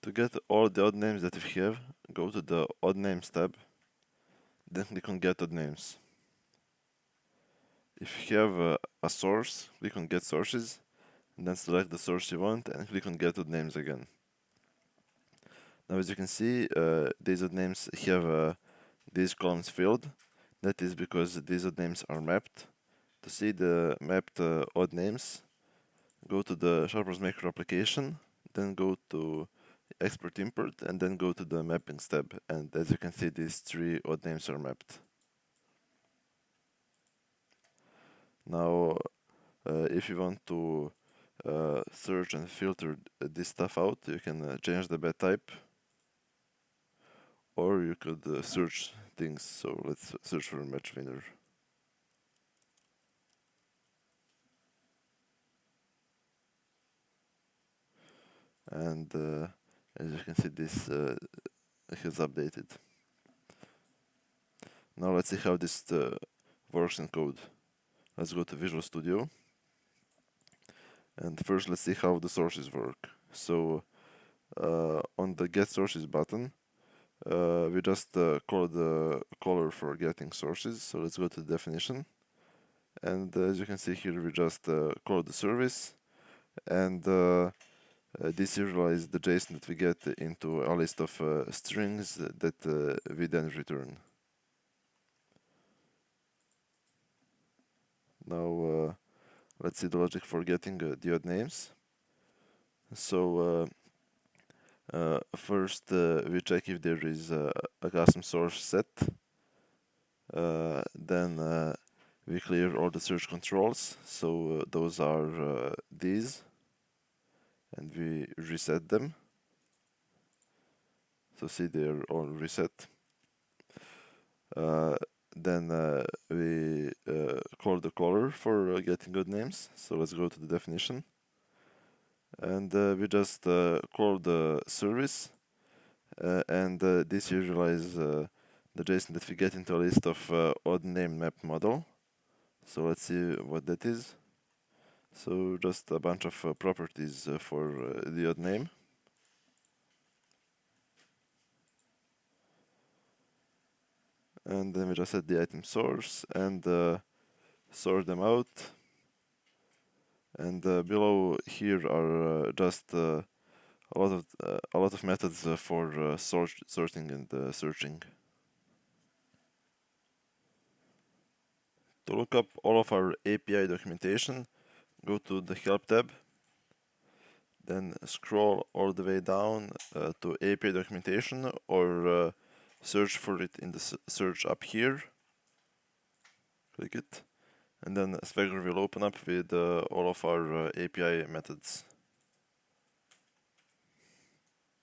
To get all the odd names that we have, go to the Odd Names tab, then click on Get Odd Names. If you have a source, click on Get Sources, and then select the source you want and click on Get Odd Names again. Now as you can see, these odd names have these columns filled. That is because these odd names are mapped. To see the mapped odd names, go to the Sharpers Maker application, then go to Export Import, and then go to the Mappings tab. And as you can see, these three odd names are mapped. Now, if you want to search and filter this stuff out, you can change the bed type, or you could search things. So let's search for match winner. And as you can see, this has updated. Now let's see how this works in code. Let's go to Visual Studio. And first let's see how the sources work. So on the Get Sources button, we just call the caller for getting sources. So let's go to the definition. And as you can see here, we just call the service. And this serializes the JSON that we get into a list of strings that we then return. Now let's see the logic for getting the odd names. So first we check if there is a custom source set. Then we clear all the search controls. So those are these. And we reset them. So see, they're all reset. Then we call the caller for getting odd names. So let's go to the definition. And we just call the service. And this serializes the JSON that we get into a list of odd name map model. So let's see what that is. So just a bunch of properties for the odd name. And then we just set the item source and sort them out. And below here are just a lot of methods for sorting and searching. To look up all of our API documentation, go to the Help tab, then scroll all the way down to API documentation, or search for it in the search up here. Click it, and then Swagger will open up with all of our API methods.